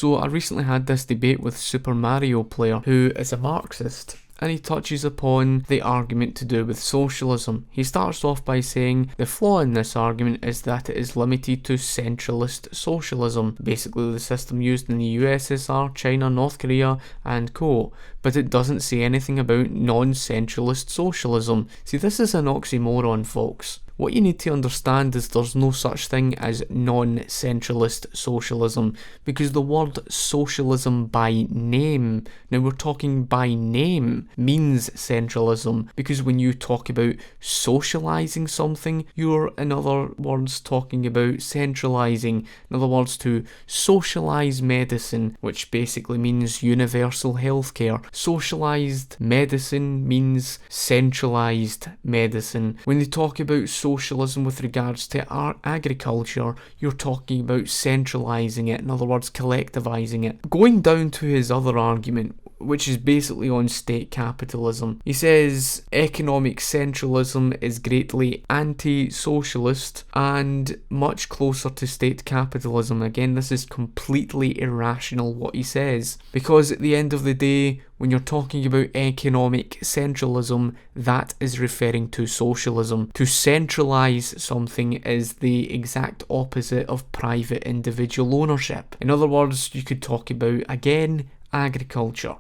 So I recently had this debate with Super Mario Player, who is a Marxist, and he touches upon the argument to do with socialism. He starts off by saying the flaw in this argument is that it is limited to centralist socialism, basically the system used in the USSR, China, North Korea and co. But it doesn't say anything about non-centralist socialism. See, this is an oxymoron, folks. What you need to understand is there's no such thing as non-centralist socialism, because the word socialism by name, now we're talking by name, means centralism, because when you talk about socialising something, you're in other words talking about centralising. In other words, to socialise medicine, which basically means universal healthcare. Socialised medicine means centralised medicine. When they talk about socialism with regards to agriculture, you're talking about centralising it, in other words collectivising it. Going down to his other argument, which is basically on state capitalism. He says economic centralism is greatly anti-socialist and much closer to state capitalism. Again, this is completely irrational what he says, because at the end of the day, when you're talking about economic centralism, that is referring to socialism. To centralise something is the exact opposite of private individual ownership. In other words, you could talk about, again, agriculture.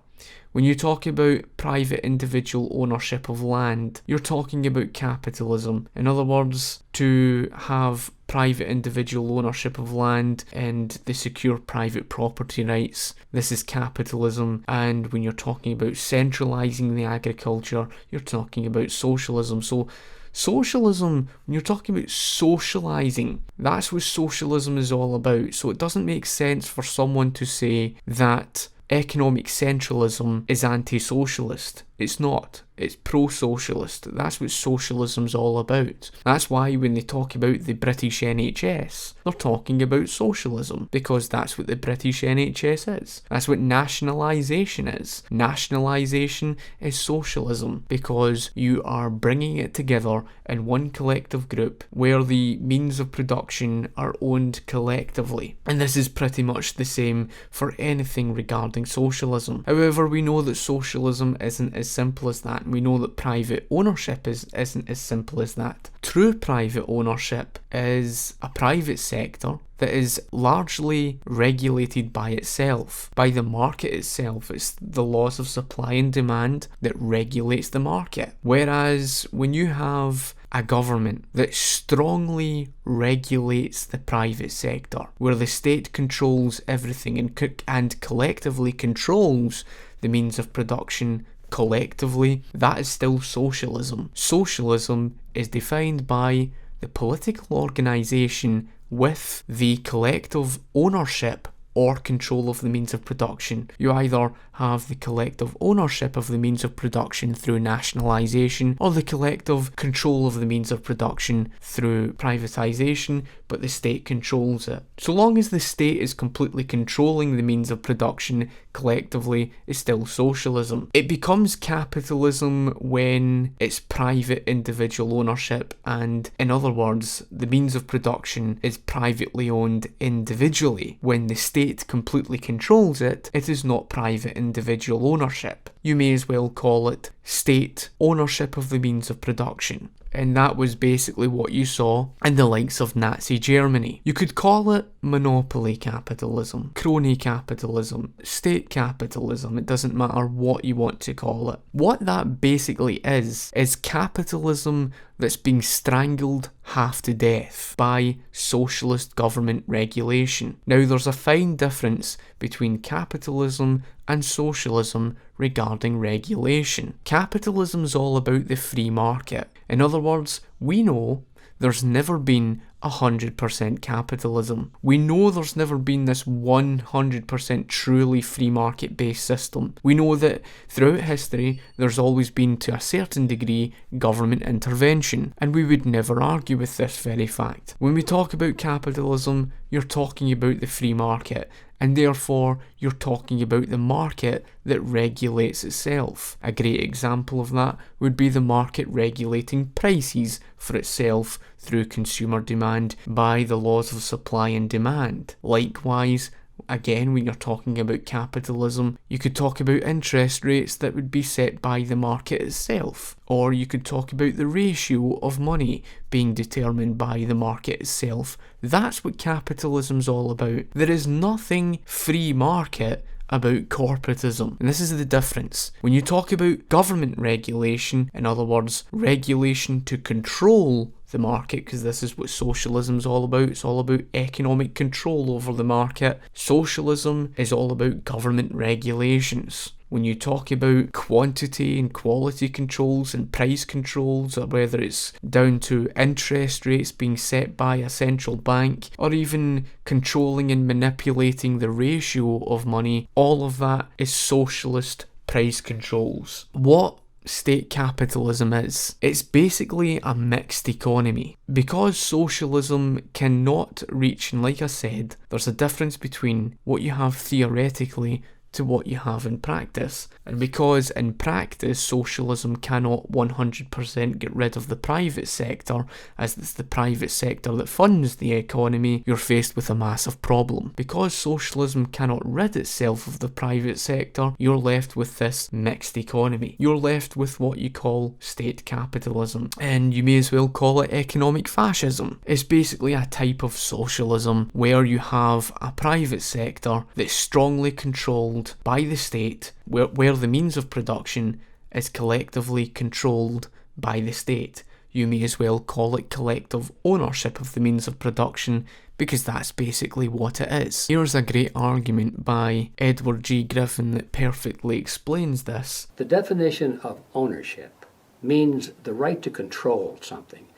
When you talk about private individual ownership of land, you're talking about capitalism. In other words, to have private individual ownership of land and the secure private property rights, this is capitalism. And when you're talking about centralising the agriculture, you're talking about socialism. So socialism, when you're talking about socialising, that's what socialism is all about. So it doesn't make sense for someone to say that economic centralism is anti-socialist. It's not. It's pro-socialist. That's what socialism's all about. That's why when they talk about the British NHS, they're talking about socialism, because that's what the British NHS is. That's what nationalisation is. Nationalisation is socialism, because you are bringing it together in one collective group where the means of production are owned collectively. And this is pretty much the same for anything regarding socialism. However, we know that socialism isn't as simple as that. We know that private ownership isn't as simple as that. True private ownership is a private sector that is largely regulated by itself, by the market itself. It's the laws of supply and demand that regulates the market. Whereas when you have a government that strongly regulates the private sector, where the state controls everything and collectively controls the means of production collectively, that is still socialism. Socialism is defined by the political organisation with the collective ownership or control of the means of production. You either have the collective ownership of the means of production through nationalisation, or the collective control of the means of production through privatisation, but the state controls it. So long as the state is completely controlling the means of production collectively, it's still socialism. It becomes capitalism when it's private individual ownership, and in other words, the means of production is privately owned individually. When the state completely controls it, it is not private individual ownership. You may as well call it state ownership of the means of production. And that was basically what you saw in the likes of Nazi Germany. You could call it monopoly capitalism, crony capitalism, state capitalism. It doesn't matter what you want to call it. What that basically is capitalism that's being strangled half to death by socialist government regulation. Now, there's a fine difference between capitalism and socialism regarding regulation. Capitalism's all about the free market. In other words, we know there's never been 100% capitalism. We know there's never been this 100% truly free market based system. We know that throughout history there's always been, to a certain degree, government intervention, and we would never argue with this very fact. When we talk about capitalism, you're talking about the free market, and therefore you're talking about the market that regulates itself. A great example of that would be the market regulating prices for itself through consumer demand by the laws of supply and demand. Likewise, Again, when you're talking about capitalism, you could talk about interest rates that would be set by the market itself, or you could talk about the ratio of money being determined by the market itself. That's what capitalism's all about. There is nothing free market about corporatism. And this is the difference. When you talk about government regulation, in other words, regulation to control the market, because this is what socialism's all about. It's all about economic control over the market. Socialism is all about government regulations. When you talk about quantity and quality controls and price controls, or whether it's down to interest rates being set by a central bank, or even controlling and manipulating the ratio of money, all of that is socialist price controls. What state capitalism is, it's basically a mixed economy. Because socialism cannot reach, and like I said, there's a difference between what you have theoretically to what you have in practice. And because in practice socialism cannot 100% get rid of the private sector, as it's the private sector that funds the economy, you're faced with a massive problem. Because socialism cannot rid itself of the private sector, you're left with this mixed economy. You're left with what you call state capitalism, and you may as well call it economic fascism. It's basically a type of socialism where you have a private sector that's strongly controlled by the state, where the means of production is collectively controlled by the state. You may as well call it collective ownership of the means of production, because that's basically what it is. Here's a great argument by Edward G. Griffin that perfectly explains this. The definition of ownership means the right to control something.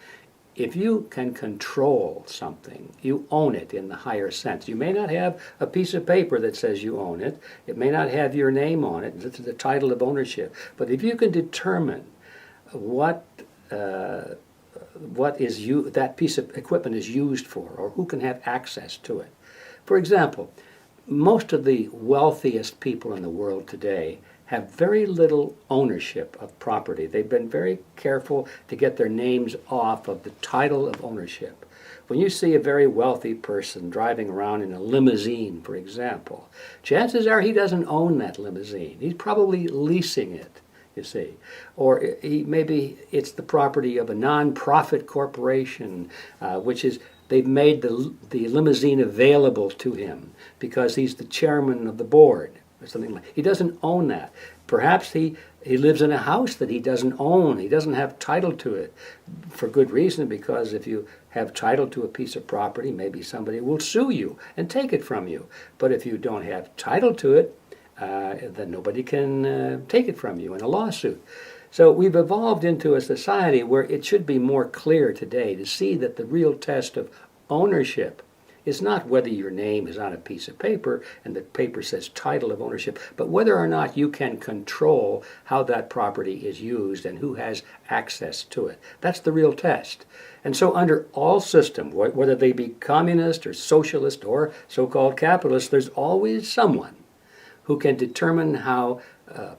If you can control something, you own it in the higher sense. You may not have a piece of paper that says you own it. It may not have your name on it. It's the title of ownership. But if you can determine what that piece of equipment is used for, or who can have access to it. For example, most of the wealthiest people in the world today have very little ownership of property. They've been very careful to get their names off of the title of ownership. When you see a very wealthy person driving around in a limousine, for example, chances are he doesn't own that limousine. He's probably leasing it, you see. Or maybe it's the property of a non-profit corporation, which is they've made the limousine available to him because he's the chairman of the board. Or something like. He doesn't own that. Perhaps he lives in a house that he doesn't own. He doesn't have title to it, for good reason, because if you have title to a piece of property, maybe somebody will sue you and take it from you. But if you don't have title to it, then nobody can take it from you in a lawsuit. So we've evolved into a society where it should be more clear today to see that the real test of ownership is not whether your name is on a piece of paper and the paper says title of ownership, but whether or not you can control how that property is used and who has access to it. That's the real test. And so under all systems, whether they be communist or socialist or so-called capitalist, there's always someone who can determine how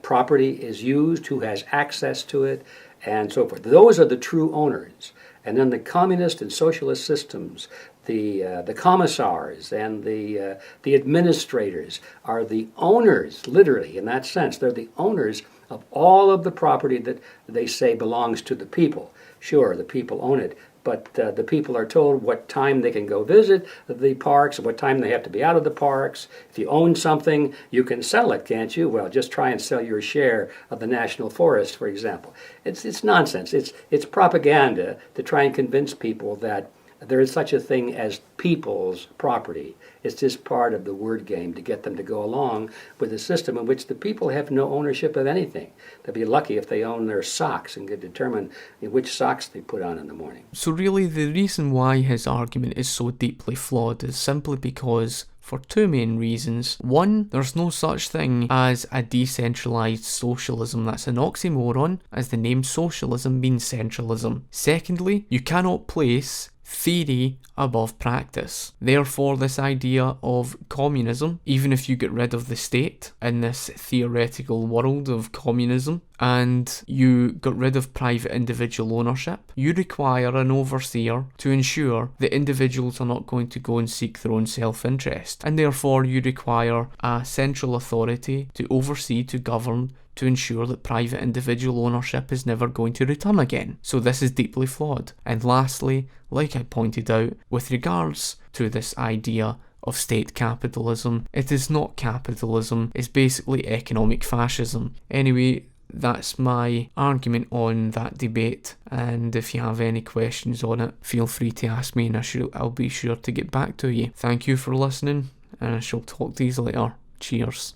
property is used, who has access to it, and so forth. Those are the true owners. And then the communist and socialist systems, the commissars and the administrators are the owners, literally, in that sense. They're the owners of all of the property that they say belongs to the people. Sure, the people own it, but the people are told what time they can go visit the parks, what time they have to be out of the parks. If you own something, you can sell it, can't you? Well, just try and sell your share of the national forest, for example. It's nonsense. It's propaganda to try and convince people that there is such a thing as people's property. It's just part of the word game to get them to go along with a system in which the people have no ownership of anything. They'll be lucky if they own their socks and can determine which socks they put on in the morning. So really the reason why his argument is so deeply flawed is simply because for two main reasons. One, there's no such thing as a decentralized socialism. That's an oxymoron, as the name socialism means centralism. Secondly, you cannot place theory above practice. Therefore, this idea of communism, even if you get rid of the state in this theoretical world of communism, and you got rid of private individual ownership, you require an overseer to ensure that individuals are not going to go and seek their own self-interest, and therefore you require a central authority to oversee, to govern, to ensure that private individual ownership is never going to return again. So this is deeply flawed. And lastly, like I pointed out, with regards to this idea of state capitalism, it is not capitalism, it's basically economic fascism. Anyway, that's my argument on that debate, and if you have any questions on it, feel free to ask me and I'll be sure to get back to you. Thank you for listening, and I shall talk to you later. Cheers.